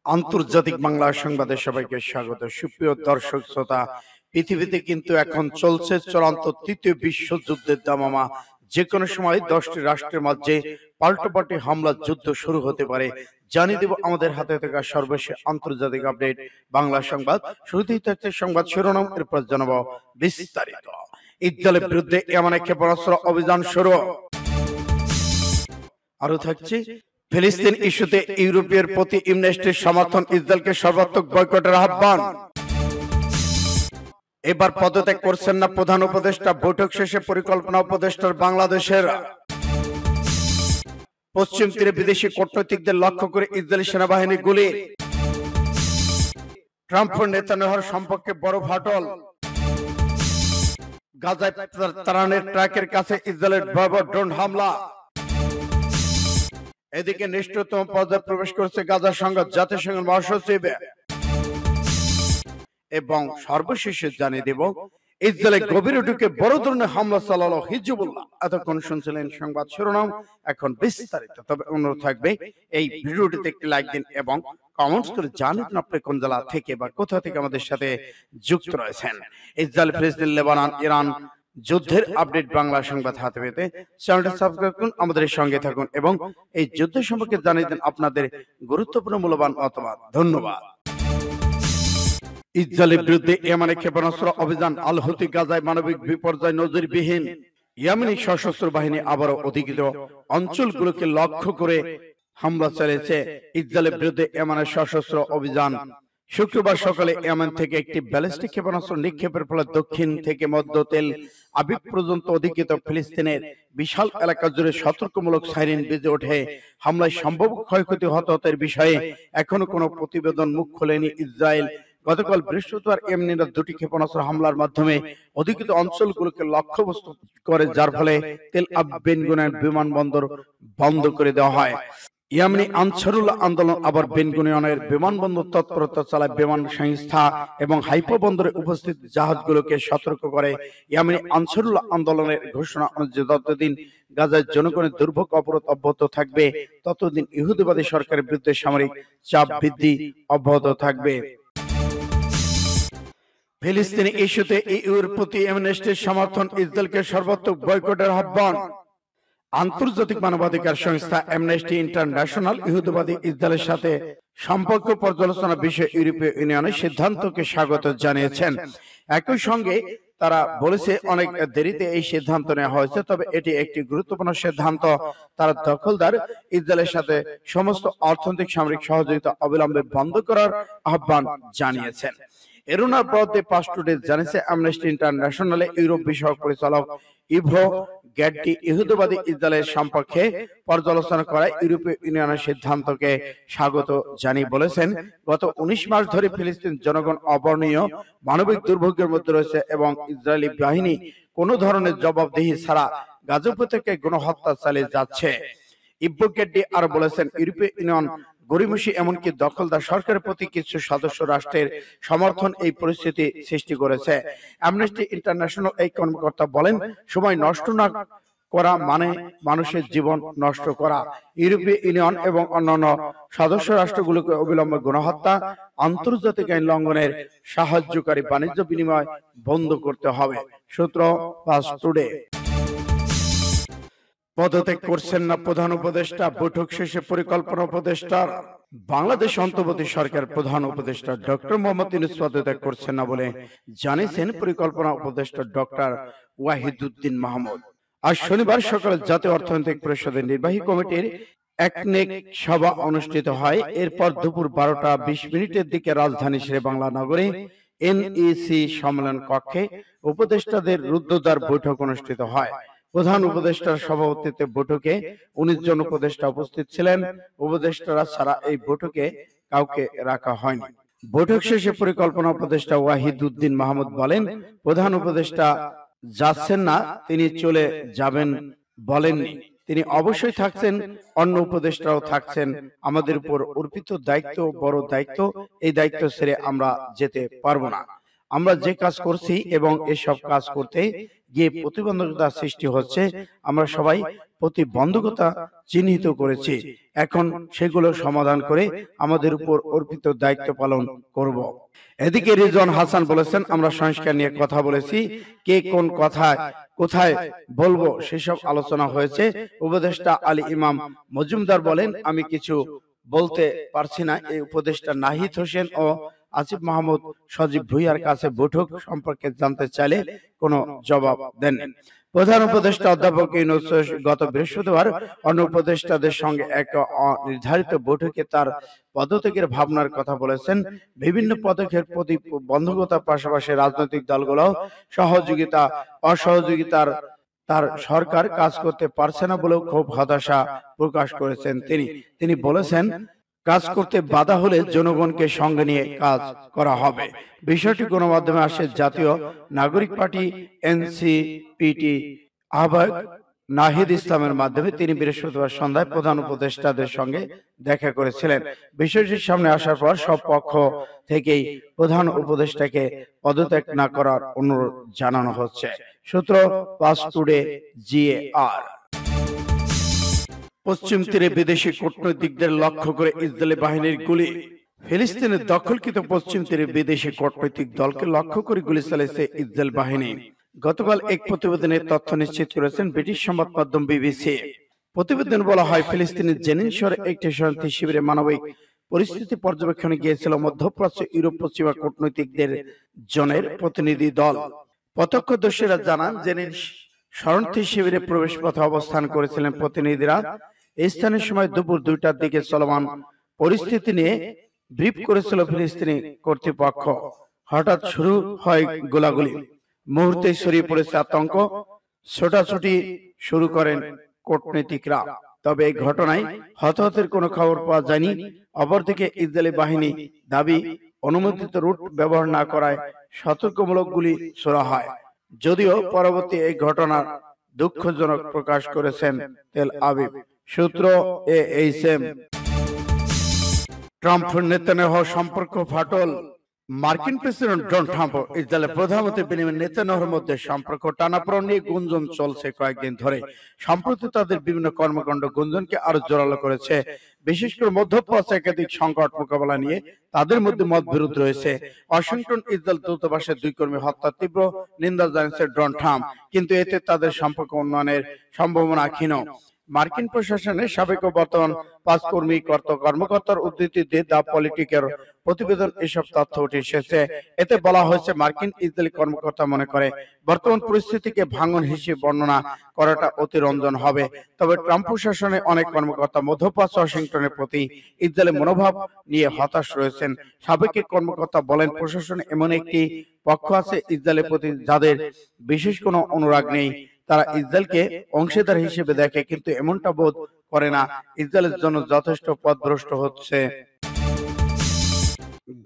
আন্তর্জাতিক বাংলা সংবাদে সবাইকে স্বাগত। সুপ্রিয় দর্শক শ্রোতা, পৃথিবীতে কিন্তু এখন চলছে চূড়ান্ত তৃতীয় বিশ্বযুদ্ধের দামামা। যে কোনো সময় 10টি রাষ্ট্রের মাঝে পাল্টাপাল্টি হামলা যুদ্ধ শুরু হতে পারে। জানিয়ে দেব আমাদের হাতে থাকা সর্বশেষ আন্তর্জাতিক আপডেট বাংলা সংবাদ। শুরুতেই থাকছে সংবাদ শিরোনাম, এরপর জানাবো বিস্তারিত। ইসরায়েলের বিরুদ্ধে এমন এক ক্ষেপণাস্ত্র অভিযান শুরু। আরো থাকছে ফিলিস্তিন ইস্যুতে ইউরোপের প্রতি ইমনেস্টির সমর্থন, ইসরায়েলকে সর্বাত্মক বয়কটের আহ্বান। এবার পদত্যাগ করছেন না প্রধান উপদেষ্টা, বৈঠক শেষে পরিকল্পনা উপদেষ্টার বাংলাদেশের। পশ্চিম তীরে বিদেশি কূটনীতিকদের লক্ষ্য করে ইসরায়েলি সেনাবাহিনী গুলি। ট্রাম্প ও নেতানিয়াহুর সম্পর্কে বড় ফাটল। গাজায় ত্রাণের ট্রাকের কাছে ইসরায়েলের ভয়াবহ ড্রোন হামলা। এদিকে নিষ্ঠুরতম পর্যায়ে প্রবেশ করছে গাজার সংঘাত, জাতিসংঘের মহাসচিব। এবং সর্বশেষে জানিয়ে দেব ইসরায়েলের গভীরে ঢুকে বড় ধরনের হামলা চালালো হিজবুল্লাহ। এতক্ষণ শুনছিলেন সংবাদ শিরোনাম, এখন বিস্তারিত। তবে অনুরোধ থাকবে এই ভিডিওটিতে একটি লাইক দিন এবং কমেন্টস করে জানান আপনি কোন জেলা থেকে বা কোথা থেকে আমাদের সাথে যুক্ত রয়েছেন। ইসরায়েল, ফিলিস্তিন, লেবানন, ইরান যুদ্ধের আপডেট বাংলা সংবাদ হাতে পেতে চ্যানেলটি সাবস্ক্রাইব করুন, আমাদের সঙ্গে থাকুন এবং এই যুদ্ধ সম্পর্কে জানিয়ে দেন আপনাদের গুরুত্বপূর্ণ মূল্যবান মতামত। ধন্যবাদ। ইসরায়েলের বিরুদ্ধে ইয়েমেনে ক্ষেপণাস্ত্র অভিযান, আল হুতি গাজায় মানবিক বিপর্যয় নজিরবিহীন। ইয়েমেনি সশস্ত্র বাহিনী আবারও অধিকৃত অঞ্চলগুলোকে লক্ষ্য করে হামলা চালিয়েছে। ইসরায়েলের বিরুদ্ধে ইয়েমেনের সশস্ত্র অভিযান। শুক্রবার সকালে ইয়েমেন থেকে একটি ব্যালিস্টিক ক্ষেপণাস্ত্র নিক্ষেপের ফলে দক্ষিণ থেকে মধ্য তেল আবিব পর্যন্ত অধিকৃত ফিলিস্তিনের বিশাল এলাকা জুড়ে সতর্কমূলক সাইরেন বেজে ওঠে। হামলায় সম্ভব ক্ষয়ক্ষতি হতাহতের বিষয়ে এখনো কোনো প্রতিবেদন মুখ খোলেনি ইসরায়েল। গতকাল বৃহস্পতিবার ইয়েমেনিরা দুটি ক্ষেপণাস্ত্র হামলার মাধ্যমে অধিকৃত অঞ্চলগুলোকে লক্ষ্যবস্তু করে, যার ফলে তেল আবিব বেন গুরিয়ন বিমানবন্দর বন্ধ করে দেওয়া হয়। ইয়েমেনি আনসারুল্লাহ আন্দোলন আবার বেন গুরিয়নের বিমানবন্দর তৎপরতা চালায়। বিমান সংস্থা এবং হাইফা বন্দরে উপস্থিত জাহাজগুলোকে সতর্ক করে। ইয়েমেনি আনসারুল্লাহ আন্দোলনের ঘোষণা অনুযায়ী যতদিন গাজার জনগণের দুর্ভোগ অবরোধ অব্যাহত থাকবে, ততদিন ইহুদিবাদী সরকারের বিরুদ্ধে সামরিক চাপ বৃদ্ধি অব্যাহত থাকবে। ফিলিস্তিনি ইস্যুতে ইউর প্রতি অ্যামনেস্টির সমর্থন, ইসরায়েলকে সর্বাত্মক বয়কটের আহ্বান। আন্তর্জাতিক মানবাধিকার সংস্থা অ্যামনেস্টি ইন্টারন্যাশনাল ইহুদিবাদী ইসরায়েলের সাথে সম্পর্ক পর্যালোচনা বিষয়ে ইউরোপীয় ইউনিয়নের সিদ্ধান্তকে স্বাগত জানিয়েছেন। একই সঙ্গে তারা বলেছে অনেক দেরিতে এই সিদ্ধান্ত নেওয়া হয়েছে, তবে এটি একটি গুরুত্বপূর্ণ সিদ্ধান্ত। তারা দখলদার ইসরায়েলের সাথে সমস্ত অর্থনৈতিক সামরিক সহযোগিতা অবিলম্বে বন্ধ করার আহ্বান জানিয়েছেন। এরুনা ব্রডে পাস টুডে জানিয়েছে অ্যামনেস্টি ইন্টারন্যাশনালে ইউরোপ বিষয়ক পরিচালক ইভো গ্যাডটি ইহুদিবাদী ইসরায়েলের সম্পর্কে পর্যালোচনা করায় ইউরোপীয় ইউনিয়নের সিদ্ধান্তকে স্বাগত জানিয়ে বলেছেন, গত 19 মাস ধরে ফিলিস্তিন জনগণ অবর্ণনীয় মানবিক দুর্ভোগের মধ্যে রয়েছে এবং ইসরায়েলি বাহিনী কোনো ধরনের জবাবদিহি ছাড়া গাজা উপত্যকায় গণহত্যা চালিয়ে যাচ্ছে। ইভো গ্যাডটি আর বলেছেন, ইউরোপীয় ইউনিয়ন গরিমসি এমনকি দখলদার সরকারের প্রতি কিছু সদস্য রাষ্ট্রের সমর্থন এই পরিস্থিতি সৃষ্টি করেছে। অ্যামনেস্টি ইন্টারন্যাশনাল এই কর্মকর্তা বলেন, সময় নষ্ট না করা মানে মানুষের জীবন নষ্ট করা। ইউরোপীয় ইউনিয়ন এবং অন্যান্য সদস্য রাষ্ট্রগুলোকে অবিলম্বে গণহত্যা, আন্তর্জাতিক আইন লঙ্ঘনের সাহায্যকারী বাণিজ্য বিনিময় বন্ধ করতে হবে। সূত্র পাস টুডে। পদত্যাগ করছেন না প্রধান উপদেষ্টা, বৈঠক শেষে পরিকল্পনা উপদেষ্টার। বাংলাদেশ অন্তর্বর্তী সরকার প্রধান উপদেষ্টা ডক্টর মোহাম্মদ ইউনূস পদত্যাগ করছেন না বলে জানিয়েছেন পরিকল্পনা উপদেষ্টা ডক্টর ওয়াহিদুদ্দিন মাহমুদ। আজ শনিবার সকালে জাতীয় অর্থনৈতিক পরিষদের নির্বাহী কমিটির একনেক সভা অনুষ্ঠিত হয়। এরপর দুপুর 12:20 দিকে রাজধানী শেরে বাংলা নগরে এনইসি সম্মেলন কক্ষে উপদেষ্টাদের রুদ্ধদ্বার বৈঠক অনুষ্ঠিত হয়। প্রধান উপদেষ্টার সভাপতিত্বে বৈঠকে 19 জন উপদেষ্টা উপস্থিত ছিলেন। উপদেষ্টারা ছাড়া এই বৈঠকে কাউকে রাখা হয়নি। বৈঠক শেষে পরিকল্পনা উপদেষ্টা ওয়াহিদুদ্দিন মাহমুদ বলেন, প্রধান উপদেষ্টা যাচ্ছেন না, তিনি চলে যাবেন বলেননি। তিনি অবশ্যই থাকছেন, অন্য উপদেষ্টারাও থাকছেন। আমাদের উপর অর্পিত দায়িত্ব বড় দায়িত্ব, এই দায়িত্ব ছেড়ে আমরা যেতে পারবো না। আমরা যে কাজ করছি এবং এসব কাজ করতে গিয়ে প্রতিবন্ধকতা সৃষ্টি হচ্ছে, আমরা সবাই প্রতিবন্ধকতা চিহ্নিত করেছি। এখন সেগুলো সমাধান করে আমাদের উপর অর্পিত দায়িত্ব পালন করব। এদিকে রিজওয়ান হাসান বলেছেন, আমরা সংস্কার নিয়ে কথা বলেছি, কে কোন কথায় কোথায় বলবো সেসব আলোচনা হয়েছে। উপদেষ্টা আলী ইমাম মজুমদার বলেন, আমি কিছু বলতে পারছি না। এই উপদেষ্টা নাহিদ হোসেন ও আসিফ মাহমুদ সজীব ভুইয়ার কাছে বৈঠক সম্পর্কে জানতে চাইলে কোনো জবাব দেন। প্রধান উপদেষ্টা অধ্যাপক ইউনূস গত বৃহস্পতিবার অন্য উপদেষ্টাদের সঙ্গে এক নির্ধারিত বৈঠকে তার পদত্যাগের ভাবনার কথা বলেছেন। বিভিন্ন পদক্ষেপ প্রতিবন্ধকতার পাশাপাশি রাজনৈতিক দলগুলো সহযোগিতা অসহযোগিতার তার সরকার কাজ করতে পারছে না বলেও খুব হতাশা প্রকাশ করেছেন তিনি বলেছেন, কাজ করতে বাধা হলে জনগণকে সঙ্গে নিয়ে কাজ করা হবে। বিষয়টি গণমাধ্যমে আসে। জাতীয় নাগরিক পার্টি এনসিপিটি আহ্বায়ক নাহিদ ইসলামের মাধ্যমে তিনি বৃহস্পতিবার সন্ধ্যায় প্রধান উপদেষ্টাদের সঙ্গে দেখা করেছিলেন। বিষয়টির সামনে আসার পর সব পক্ষ থেকেই প্রধান উপদেষ্টাকে পদত্যাগ না করার অনুরোধ জানানো হচ্ছে। সূত্র পাঁচ টুডে জিএআর। পশ্চিম তীরে বিদেশি কূটনৈতিকদের লক্ষ্য করে ইসরায়েলি বাহিনীর গুলি। ফিলিস্তিনের দখলকৃত পশ্চিম তীরে বিদেশি কূটনৈতিক দলকে লক্ষ্য করে গুলি চালিয়েছে ইসরায়েল বাহিনী। গতকাল এক প্রতিবেদনের তথ্য নিশ্চিত করেছেন ব্রিটিশ সংবাদ মাধ্যম বিবিসি। প্রতিবেদন বলা হয়, ফিলিস্তিনের জেনিন শহরে একটি শান্তি শিবিরে মানবিক পরিস্থিতি পর্যবেক্ষণে গিয়েছিল মধ্যপ্রাচ্য ইউরোপ পশ্চিমা কূটনৈতিকদের জনের প্রতিনিধি দল। প্রত্যক্ষদর্শীরা জানান, জেনিন শরণার্থী শিবিরে প্রবেশ পথে অবস্থান করেছিলেন প্রতিনিধিরা। স্থানীয় সময় দুপুর 2টার দিকে চলমান পরিস্থিতি নিয়ে ব্রিফ করেছিল ফিলিস্তিনি কর্তৃপক্ষ। হঠাৎ শুরু হয় গোলাগুলি, মুহূর্তে ছড়িয়ে পড়েছে আতঙ্ক, ছোটাছুটি শুরু করেন কূটনীতিকরা। তবে এই ঘটনায় হতাহতের কোনো খবর পাওয়া যায়নি। অপরদিকে ইসরায়েলি বাহিনী দাবি, অনুমোদিত রুট ব্যবহার না করায় সতর্কমূলক গুলি ছোড়া হয়। যদিও পরবর্তী এই ঘটনার দুঃখজনক প্রকাশ করেছেন তেল আবিব। সূত্র এএইচএম। ট্রাম্প নেতানিয়াহু সম্পর্ক ফাটল। মার্কিন প্রেসিডেন্ট ডোনাল্ড ট্রাম্প ও ইসরায়েলের প্রধানমন্ত্রী বেনিয়ামিন নেতানিয়াহুর মধ্যে সম্পর্ক টানাপোড়েন নিয়ে গুঞ্জন চলছে কয়েকদিন ধরে। সম্প্রতি তাদের বিভিন্ন কর্মকাণ্ড গুঞ্জনকে আরো জোরালো করেছে। বিশেষ করে মধ্যপ্রাচ্যে একাধিক সংকট মোকাবেলা নিয়ে তাদের মধ্যে মতবিরোধ রয়েছে। ওয়াশিংটন ইসরায়েল দূতাবাসের 2 কর্মী হত্যার তীব্র নিন্দা জানিয়েছে ডোনাল্ড ট্রাম্প, কিন্তু এতে তাদের সম্পর্ক উন্নয়নের সম্ভাবনা ক্ষীণ। মার্কিন প্রশাসনের সাবেক ও বর্তমান 5 কর্মকর্তার উদ্ধৃতি দিয়ে দ্য পলিটিকের প্রতিবেদন এসব তথ্য উঠে এসেছে। এতে বলা হয়েছে, মার্কিন ইসরায়েলি কর্মকর্তা মনে করে বর্তমান পরিস্থিতিকে ভাঙন হিসেবে বর্ণনা করাটা অতিরঞ্জন হবে। তবে ট্রাম্প প্রশাসনের অনেক কর্মকর্তা মধ্যপ্রাচ্য ওয়াশিংটনের প্রতি ইসরায়েলের মনোভাব নিয়ে হতাশ রয়েছেন। সাবেক কর্মকর্তা বলেন, প্রশাসনে এমন একটি পক্ষ আছে ইসরায়েলের প্রতি যাদের বিশেষ কোনো অনুরাগ নেই। তারা ইসরায়েলকে অংশীদার হিসেবে দেখে, কিন্তু এমনটা বোধ করে না ইসরায়েলের জন্য যথেষ্ট পথভ্রষ্ট হচ্ছে।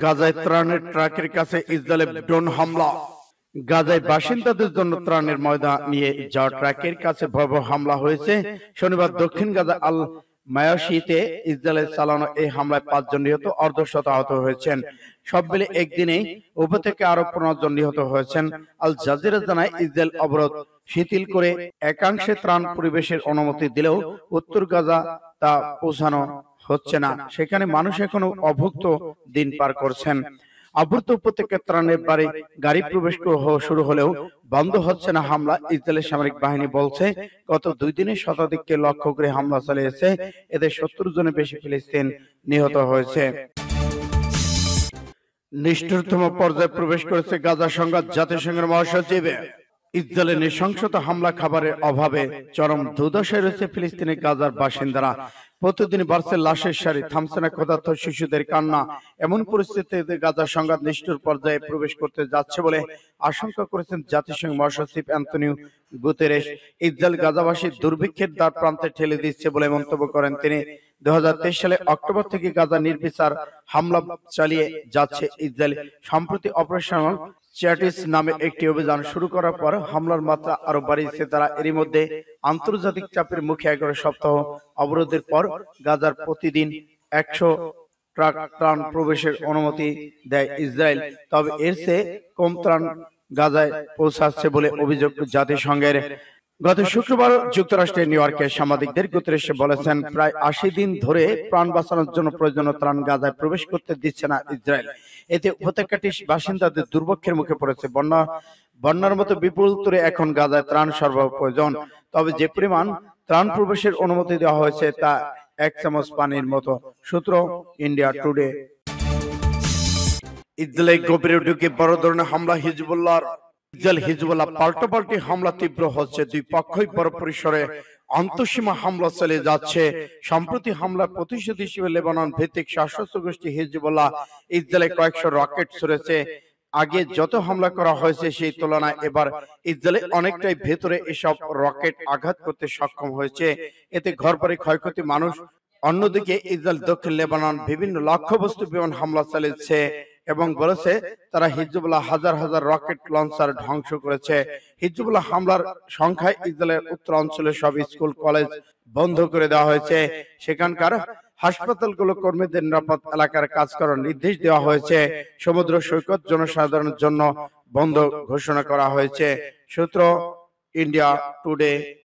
গাজায় ত্রাণের ট্রাকের কাছে ইসরায়েলের ড্রোন হামলা। গাজায় বাসিন্দাদের জন্য ত্রাণের ময়দা নিয়ে যাওয়া ট্রাকের কাছে ভয়াবহ হামলা হয়েছে। শনিবার দক্ষিণ গাজা আল মায়াশিতে ইসরায়েলের চালানো এই হামলায় 5 জন নিহত, অর্ধশত আহত হয়েছেন। সব মিলে একদিনেই উপত্যকা আরো 15 জন নিহত হয়েছেন। আল জাজিরা জানায়, ইসরায়েল অবরোধ শিথিল করে একাংশে ত্রাণ পরিবেশের অনুমতি দিলেও উত্তর গাজা তা পৌঁছানো হচ্ছে না। সেখানে মানুষ এখনো অভুক্ত দিন পার করছেন। আবৃত উপত্যকা ত্রাণের গাড়ি প্রবেশ শুরু হলেও বন্ধ হচ্ছে না হামলা। ইসরায়েলের সামরিক বাহিনী বলছে, গত 2 দিনে শতাধিককে লক্ষ্য করে হামলা চালিয়েছে। এতে 70 জনের বেশি ফিলিস্তিন নিহত হয়েছে। নিষ্ঠুরতম পর্যায়ে প্রবেশ করেছে গাজা সংঘাত। জাতিসংঘের মহাসচিব, ইসরায়েলের নৃশংসতা হামলা, খাবারের অভাবে চরম দুর্দশায় রয়েছে ফিলিস্তিনের গাজার বাসিন্দারা। প্রতিদিন বাড়ছে লাশের সারি, থামছে না ক্ষুধার্ত শিশুদের কান্না। এমন পরিস্থিতিতে গাজা সংঘাত নিষ্ঠুর পর্যায়ে প্রবেশ করতে যাচ্ছে বলে আশঙ্কা করেছেন জাতিসংঘ মহাসচিব অ্যান্টনিও গুতেরেস। ইসরায়েল গাজাবাসীর দুর্ভিক্ষের দ্বার প্রান্তে ঠেলে দিচ্ছে বলে মন্তব্য করেন তিনি। 2023 সালে অক্টোবর থেকে গাজা নির্বিচার হামলা চালিয়ে যাচ্ছে ইসরায়েল। সম্প্রতি অপারেশনাল চ্যাটিস নামে একটি অভিযান শুরু করার পর হামলার মাত্রা আরো বাড়িয়েছে তারা। এরই মধ্যে আন্তর্জাতিক চাপের মুখে 11 সপ্তাহ অবরোধের পর গাজার প্রতিদিন 100 ট্রাক ত্রাণ প্রবেশের অনুমতি দেয় ইসরায়েল। তবে এর চেয়ে কম ত্রাণ গাজায় পৌঁছাচ্ছে বলে অভিযোগ জাতিসংঘের। গত শুক্রবার যুক্তরাষ্ট্রের নিউ ইয়র্কে সাংবাদিকদের গুতেরেস বলেছেন, প্রায় ৮০ দিন ধরে প্রাণ বাঁচানোর জন্য প্রয়োজনীয় ত্রাণ গাজায় প্রবেশ করতে দিচ্ছে না ইসরায়েল। এতে উপত্যকাটির বাসিন্দাদের দুর্ভোগের মুখে পড়েছে। বন্যার মতো বিপুল তোরে এখন গাজায় ত্রাণ সরবরাহ প্রয়োজন। তবে যে পরিমাণ ত্রাণ প্রবেশের অনুমতি দেওয়া হয়েছে তা ১ চামচ পানির মতো। সূত্র ইন্ডিয়া টুডে। ইসরায়েলে গভীরে ঢুকে বড় ধরনের হামলা হিজবুল্লাহর। ইসরায়েল হিজবুল্লাহ পাল্টাপাল্টি হামলা তীব্র হচ্ছে। দুই পক্ষই বড় পরিসরে আন্তঃসীমা হামলা চালিয়ে যাচ্ছে। সম্প্রতি হামলার প্রতিশোধ হিসেবে লেবানন ভিত্তিক সশস্ত্র গোষ্ঠী হিজবুল্লাহ ইসরায়েলে কয়েকশো রকেট ছুড়েছে। আগে যত হামলা করা হয়েছে সেই তুলনায় এবার ইসরায়েলে অনেকটাই ভেতরে এসব রকেট আঘাত করতে সক্ষম হয়েছে। এতে ঘরবাড়ি ক্ষয়ক্ষতি মানুষ। অন্যদিকে ইসরায়েল দক্ষিণ লেবানন বিভিন্ন লক্ষ্যবস্তু বিমান হামলা চালিয়েছে এবং বলেছে তারা হিজবুল্লাহ হাজার হাজার রকেট লঞ্চার ধ্বংস করেছে। হিজবুল্লাহ হামলার সংখ্যায় ইসরায়েলের উত্তর অঞ্চলের সব স্কুল কলেজ বন্ধ করে দেওয়া হয়েছে। সেখানকার হাসপাতালগুলো কর্মীদের নিরাপদ এলাকার কাজ করার নির্দেশ দেওয়া হয়েছে। সমুদ্র সৈকত জনসাধারণের জন্য বন্ধ ঘোষণা করা হয়েছে। সূত্র ইন্ডিয়া টুডে।